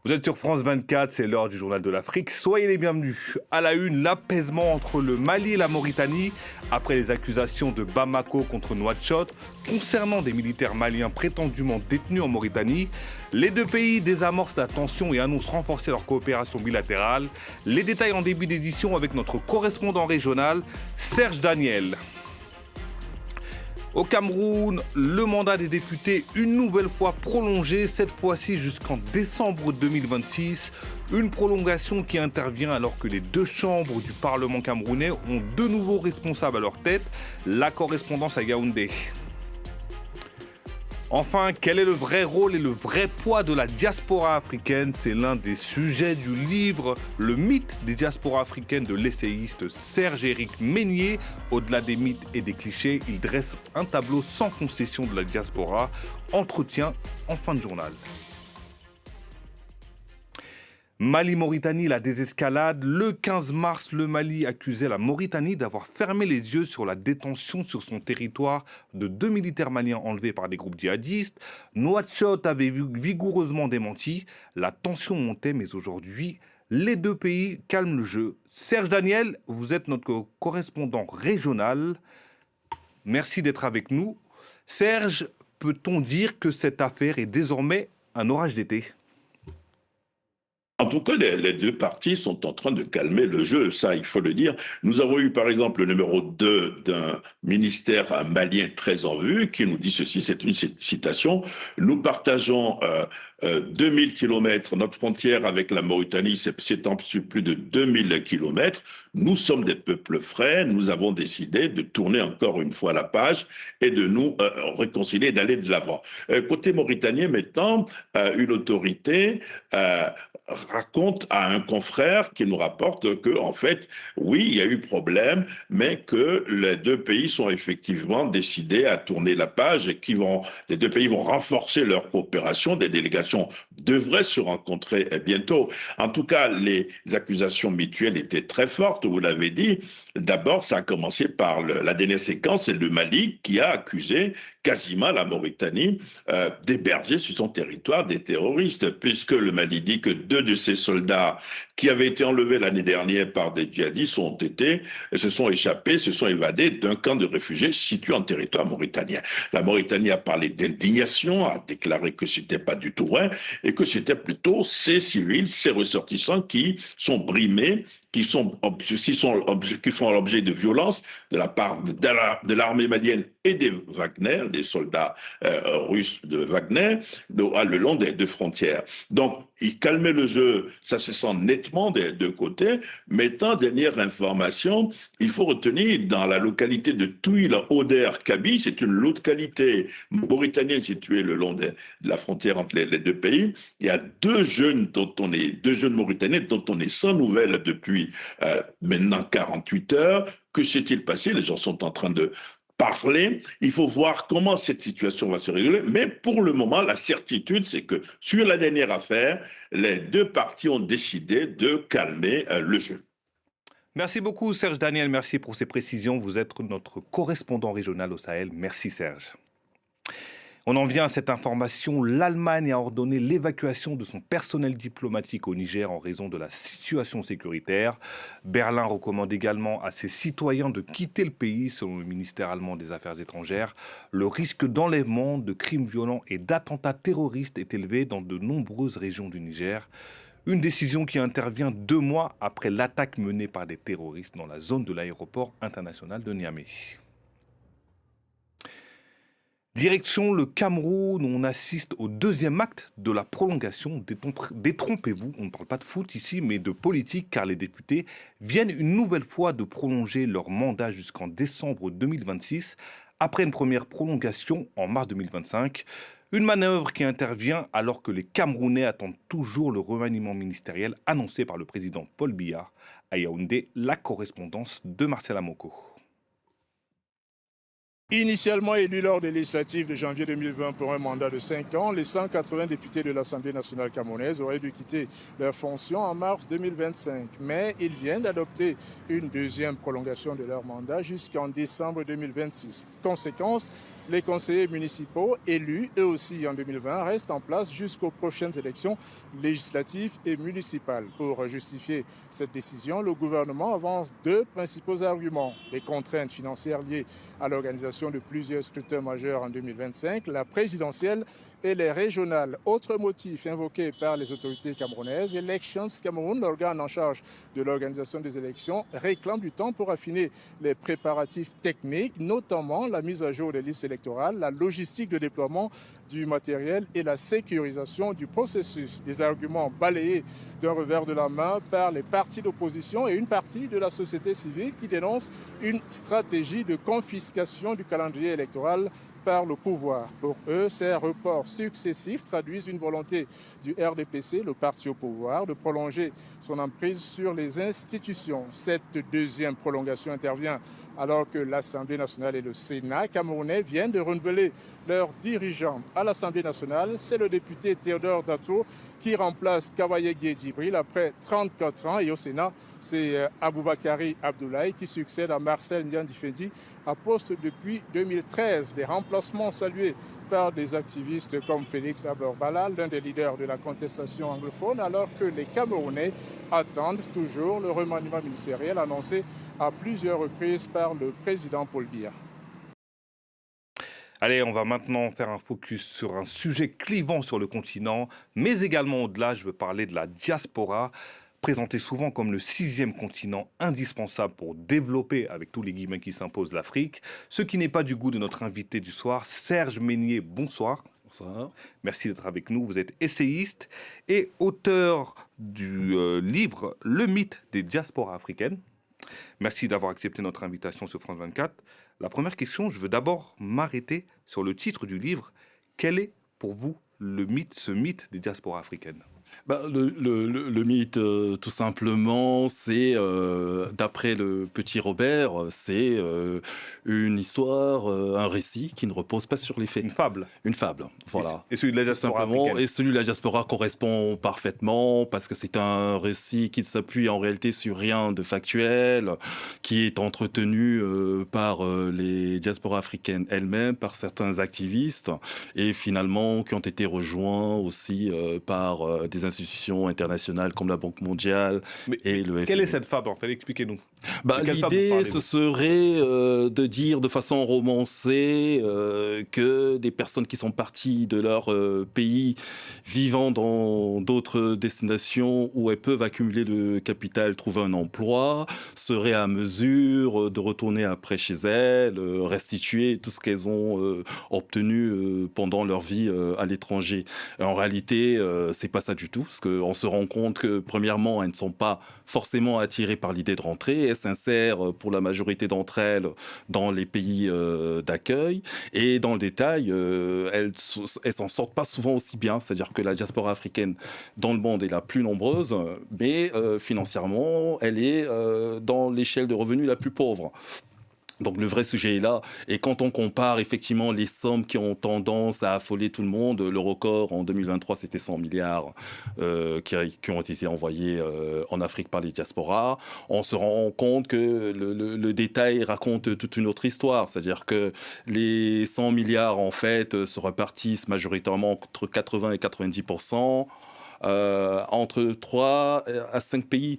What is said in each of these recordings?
Vous êtes sur France 24, c'est l'heure du journal de l'Afrique. Soyez les bienvenus. À la une, l'apaisement entre le Mali et la Mauritanie après les accusations de Bamako contre Nouakchott concernant des militaires maliens prétendument détenus en Mauritanie. Les deux pays désamorcent la tension et annoncent renforcer leur coopération bilatérale. Les détails en début d'édition avec notre correspondant régional, Serge Daniel. Au Cameroun, le mandat des députés une nouvelle fois prolongé, cette fois-ci jusqu'en décembre 2026. Une prolongation qui intervient alors que les deux chambres du Parlement camerounais ont de nouveaux responsables à leur tête. La correspondance à Yaoundé. Enfin, quel est le vrai rôle et le vrai poids de la diaspora africaine? C'est l'un des sujets du livre Le mythe des diasporas africaines de l'essayiste Serge-Éric Meignier. Au-delà des mythes et des clichés, il dresse un tableau sans concession de la diaspora. Entretien en fin de journal. Mali-Mauritanie, la désescalade. Le 15 mars, le Mali accusait la Mauritanie d'avoir fermé les yeux sur la détention sur son territoire de 2 militaires maliens enlevés par des groupes djihadistes. Nouakchott avait vigoureusement démenti. La tension montait, mais aujourd'hui, les deux pays calment le jeu. Serge Daniel, vous êtes notre correspondant régional. Merci d'être avec nous. Serge, peut-on dire que cette affaire est désormais un orage d'été ? En tout cas, les deux parties sont en train de calmer le jeu, ça, il faut le dire. Nous avons eu, par exemple, le numéro 2 d'un ministère malien très en vue qui nous dit ceci, c'est une citation. Nous partageons 2000 kilomètres, notre frontière avec la Mauritanie s'étend sur plus de 2000 kilomètres. Nous sommes des peuples frères, nous avons décidé de tourner encore une fois la page et de nous réconcilier, d'aller de l'avant. Côté mauritanien, maintenant, une autorité raconte à un confrère qui nous rapporte que, en fait, oui, il y a eu problème, mais que les deux pays sont effectivement décidés à tourner la page et les deux pays vont renforcer leur coopération. Des délégations devraient se rencontrer bientôt. En tout cas, les accusations mutuelles étaient très fortes, vous l'avez dit. D'abord, ça a commencé par la dernière séquence, c'est le Mali qui a accusé quasiment la Mauritanie d'héberger sur son territoire des terroristes, puisque le Mali dit que 2 de ses soldats qui avaient été enlevés l'année dernière par des djihadistes se sont échappés, se sont évadés d'un camp de réfugiés situé en territoire mauritanien. La Mauritanie a parlé d'indignation, a déclaré que c'était pas du tout vrai et que c'était plutôt ces civils, ces ressortissants qui sont brimés, qui font l'objet de violences de la part de l'armée malienne et des Wagner, des soldats russes de Wagner, le long des deux frontières. Donc, il calmait le jeu, ça se sent nettement des deux côtés. Maintenant, dernière information, il faut retenir dans la localité de Touil-Oder-Kaby, c'est une localité mauritanienne située le long de la frontière entre les deux pays. Il y a deux jeunes Mauritaniens dont on est sans nouvelles depuis maintenant 48 heures. Que s'est-il passé? Les gens sont en train de parler. Il faut voir comment cette situation va se résoudre. Mais pour le moment, la certitude, c'est que sur la dernière affaire, les deux parties ont décidé de calmer le jeu. Merci beaucoup Serge Daniel, merci pour ces précisions. Vous êtes notre correspondant régional au Sahel. Merci Serge. On en vient à cette information. L'Allemagne a ordonné l'évacuation de son personnel diplomatique au Niger en raison de la situation sécuritaire. Berlin recommande également à ses citoyens de quitter le pays, selon le ministère allemand des Affaires étrangères. Le risque d'enlèvement, de crimes violents et d'attentats terroristes est élevé dans de nombreuses régions du Niger. Une décision qui intervient 2 mois après l'attaque menée par des terroristes dans la zone de l'aéroport international de Niamey. Direction le Cameroun, on assiste au 2e acte de la prolongation. Détrompez-vous, on ne parle pas de foot ici, mais de politique, car les députés viennent une nouvelle fois de prolonger leur mandat jusqu'en décembre 2026, après une première prolongation en mars 2025. Une manœuvre qui intervient alors que les Camerounais attendent toujours le remaniement ministériel annoncé par le président Paul Biya. À Yaoundé, la correspondance de Marcel Amoko. Initialement élus lors des législatives de janvier 2020 pour un mandat de 5 ans, les 180 députés de l'Assemblée nationale camerounaise auraient dû quitter leurs fonctions en mars 2025. Mais ils viennent d'adopter une 2e prolongation de leur mandat jusqu'en décembre 2026. Conséquence, Les conseillers municipaux élus, eux aussi en 2020, restent en place jusqu'aux prochaines élections législatives et municipales. Pour justifier cette décision, le gouvernement avance deux principaux arguments. Les contraintes financières liées à l'organisation de plusieurs scrutins majeurs en 2025, la présidentielle et les régionales. Autre motif invoqué par les autorités camerounaises, Elections Cameroun, l'organe en charge de l'organisation des élections, réclame du temps pour affiner les préparatifs techniques, notamment la mise à jour des listes électorales, la logistique de déploiement du matériel et la sécurisation du processus. Des arguments balayés d'un revers de la main par les partis d'opposition et une partie de la société civile qui dénonce une stratégie de confiscation du calendrier électoral par le pouvoir. Pour eux, ces reports successifs traduisent une volonté du RDPC, le parti au pouvoir, de prolonger son emprise sur les institutions. Cette deuxième prolongation intervient alors que l'Assemblée nationale et le Sénat camerounais viennent de renouveler leurs dirigeants. À l'Assemblée nationale, c'est le député Théodore Dato qui remplace Kavaye Djibril après 34 ans. Et au Sénat, c'est Aboubakari Abdoulaye qui succède à Marcel Ndiandifendi à poste depuis 2013. Des remplacements salués par des activistes comme Félix Abor-Balal, l'un des leaders de la contestation anglophone, alors que les Camerounais attendent toujours le remaniement ministériel annoncé à plusieurs reprises par le président Paul Biya. Allez, on va maintenant faire un focus sur un sujet clivant sur le continent, mais également au-delà. Je veux parler de la diaspora, présentée souvent comme le 6e continent indispensable pour développer, avec tous les guillemets qui s'imposent, l'Afrique. Ce qui n'est pas du goût de notre invité du soir, Serge Meignier. Bonsoir. Bonsoir. Merci d'être avec nous. Vous êtes essayiste et auteur du livre « Le mythe des diasporas africaines ». Merci d'avoir accepté notre invitation sur France 24. La première question, je veux d'abord m'arrêter sur le titre du livre. Quel est pour vous ce mythe des diasporas africaines ? Le mythe, tout simplement, c'est, d'après le petit Robert, c'est une histoire, un récit qui ne repose pas sur les faits. Une fable. Une fable, voilà. Et celui de la diaspora africaine. Et celui de la diaspora correspond parfaitement parce que c'est un récit qui ne s'appuie en réalité sur rien de factuel, qui est entretenu par les diasporas africaines elles-mêmes, par certains activistes, et finalement qui ont été rejoints aussi par des institutions internationales comme la Banque mondiale et le FMI. Quelle est cette fable en fait ? Expliquez-nous. L'idée, ce serait de dire de façon romancée que des personnes qui sont parties de leur pays, vivant dans d'autres destinations où elles peuvent accumuler le capital, trouver un emploi, seraient à mesure de retourner après chez elles, restituer tout ce qu'elles ont obtenu pendant leur vie à l'étranger. En réalité, c'est pas ça du tout, parce qu'on se rend compte que premièrement, elles ne sont pas forcément attirées par l'idée de rentrer. Elles s'insèrent pour la majorité d'entre elles dans les pays d'accueil. Et dans le détail, elles s'en sortent pas souvent aussi bien. C'est-à-dire que la diaspora africaine dans le monde est la plus nombreuse, mais financièrement, elle est dans l'échelle de revenus la plus pauvre. Donc le vrai sujet est là. Et quand on compare effectivement les sommes qui ont tendance à affoler tout le monde, le record en 2023 c'était 100 milliards qui ont été envoyés en Afrique par les diasporas, on se rend compte que le détail raconte toute une autre histoire. C'est-à-dire que les 100 milliards en fait se répartissent majoritairement entre 80 et 90%, entre 3 à 5 pays.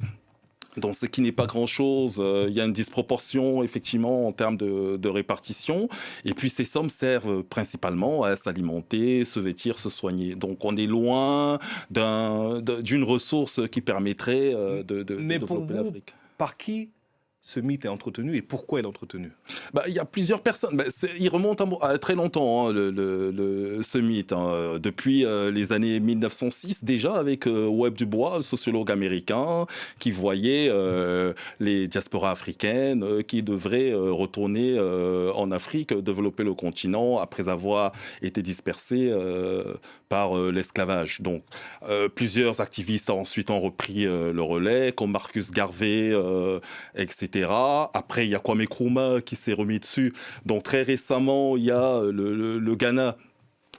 Donc, ce qui n'est pas grand-chose, il y a une disproportion effectivement en termes de répartition. Et puis, ces sommes servent principalement à s'alimenter, se vêtir, se soigner. Donc, on est loin d'une ressource qui permettrait de développer l'Afrique. Par qui ce mythe est entretenu et pourquoi il est entretenu ? Il y a plusieurs personnes. Il remonte à très longtemps, hein, ce mythe. Hein. Depuis les années 1906, déjà, avec Webb Dubois, le sociologue américain, qui voyait les diasporas africaines qui devraient retourner en Afrique, développer le continent, après avoir été dispersés par l'esclavage. Donc, plusieurs activistes ensuite ont repris le relais, comme Marcus Garvey, etc. Après, il y a Kwame Nkrumah qui s'est remis dessus. Donc, très récemment, il y a le Ghana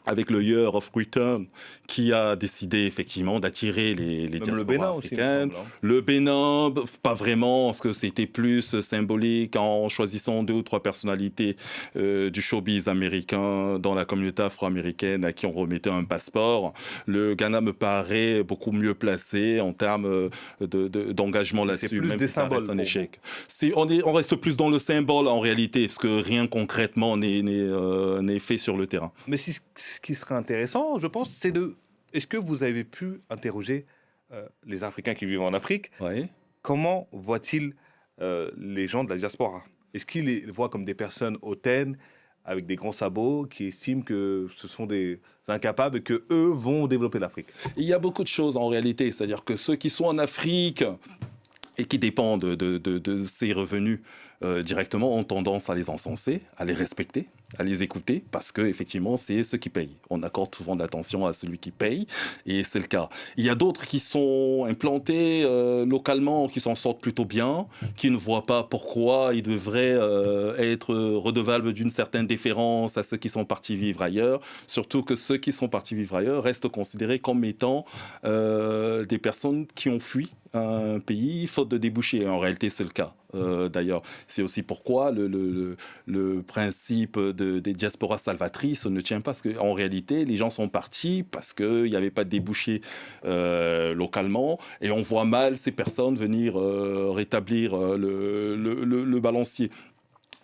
avec le Year of Return, qui a décidé effectivement d'attirer les diasporas africaines. Aussi, le Bénin, pas vraiment, parce que c'était plus symbolique en choisissant 2 ou 3 personnalités du showbiz américain dans la communauté afro-américaine à qui on remettait un passeport. Le Ghana me paraît beaucoup mieux placé en termes d'engagement là-dessus, même si ça reste un échec. On reste plus dans le symbole en réalité, parce que rien concrètement n'est fait sur le terrain. Mais ce qui serait intéressant, je pense, c'est de... Est-ce que vous avez pu interroger les Africains qui vivent en Afrique? Oui. Comment voient-ils les gens de la diaspora? Est-ce qu'ils les voient comme des personnes hautaines, avec des grands sabots, qui estiment que ce sont des incapables et qu'eux vont développer l'Afrique? Il y a beaucoup de choses en réalité. C'est-à-dire que ceux qui sont en Afrique et qui dépendent de ces revenus directement ont tendance à les encenser, à les respecter, à les écouter, parce que effectivement c'est ceux qui payent. On accorde souvent de l'attention à celui qui paye, et c'est le cas. Il y a d'autres qui sont implantés localement, qui s'en sortent plutôt bien, qui ne voient pas pourquoi ils devraient être redevables d'une certaine déférence à ceux qui sont partis vivre ailleurs, surtout que ceux qui sont partis vivre ailleurs restent considérés comme étant des personnes qui ont fui un pays faute de débouchés. En réalité, c'est le cas. D'ailleurs, c'est aussi pourquoi le principe des diasporas salvatrices ne tient pas. Parce qu'en réalité, les gens sont partis parce qu'il n'y avait pas de débouchés localement. Et on voit mal ces personnes venir rétablir le balancier.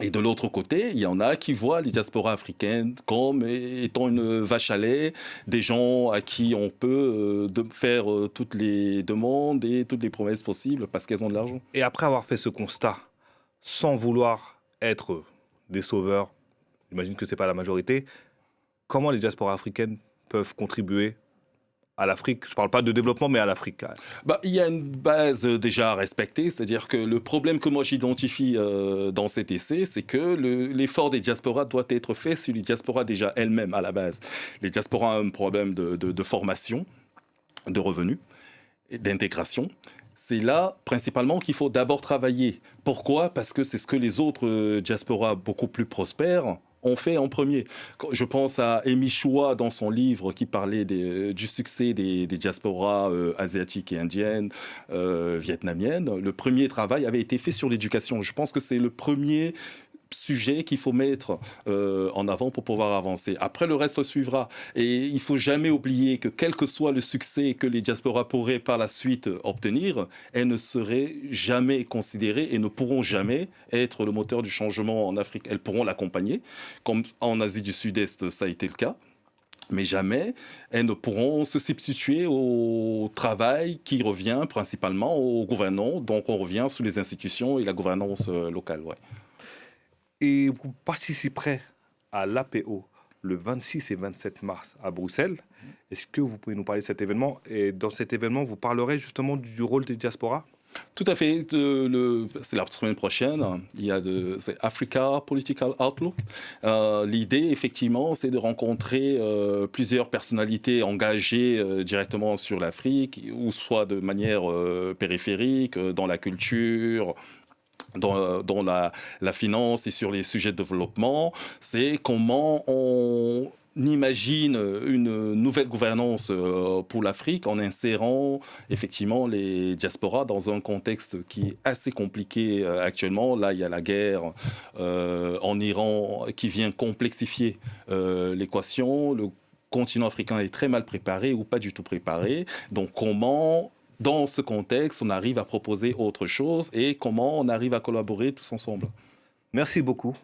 Et de l'autre côté, il y en a qui voient les diasporas africaines comme étant une vache à lait, des gens à qui on peut faire toutes les demandes et toutes les promesses possibles parce qu'elles ont de l'argent. Et après avoir fait ce constat, sans vouloir être des sauveurs, j'imagine que ce n'est pas la majorité, comment les diasporas africaines peuvent contribuer à l'Afrique? Je ne parle pas de développement, mais à l'Afrique. Il y a une base déjà à respecter, c'est-à-dire que le problème que moi j'identifie dans cet essai, c'est que l'effort des diasporas doit être fait sur les diasporas déjà elles-mêmes à la base. Les diasporas ont un problème de formation, de revenus, d'intégration. C'est là, principalement, qu'il faut d'abord travailler. Pourquoi? Parce que c'est ce que les autres diasporas beaucoup plus prospères ont fait en premier. Je pense à Amy Chua dans son livre qui parlait du succès des diasporas asiatiques et indiennes, vietnamiennes. Le premier travail avait été fait sur l'éducation. Je pense que c'est le premier sujet qu'il faut mettre en avant pour pouvoir avancer. Après, le reste suivra. Et il ne faut jamais oublier que quel que soit le succès que les diasporas pourraient par la suite obtenir, elles ne seraient jamais considérées et ne pourront jamais être le moteur du changement en Afrique. Elles pourront l'accompagner, comme en Asie du Sud-Est, ça a été le cas. Mais jamais elles ne pourront se substituer au travail qui revient principalement aux gouvernants. Donc on revient sous les institutions et la gouvernance locale. Ouais. Et vous participerez à l'APO le 26 et 27 mars à Bruxelles. Est-ce que vous pouvez nous parler de cet événement? Et dans cet événement, vous parlerez justement du rôle des diasporas? Tout à fait. C'est la semaine prochaine. C'est Africa Political Outlook. L'idée, effectivement, c'est de rencontrer plusieurs personnalités engagées directement sur l'Afrique, ou soit de manière périphérique, dans la culture, dans la finance et sur les sujets de développement. C'est comment on imagine une nouvelle gouvernance pour l'Afrique en insérant effectivement les diasporas dans un contexte qui est assez compliqué actuellement. Là, il y a la guerre en Iran qui vient complexifier l'équation. Le continent africain est très mal préparé ou pas du tout préparé. Donc comment, dans ce contexte, on arrive à proposer autre chose et comment on arrive à collaborer tous ensemble? Merci beaucoup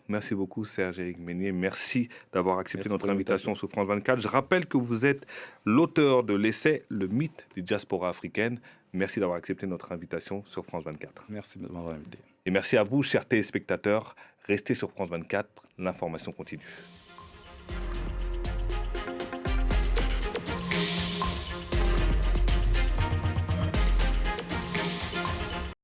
Serge-Éric Meunier. Merci d'avoir accepté notre invitation sur France 24. Je rappelle que vous êtes l'auteur de l'essai « Le mythe des diasporas africaines ». Merci d'avoir accepté notre invitation sur France 24. Merci de m'avoir invité. Et merci à vous, chers téléspectateurs. Restez sur France 24, l'information continue.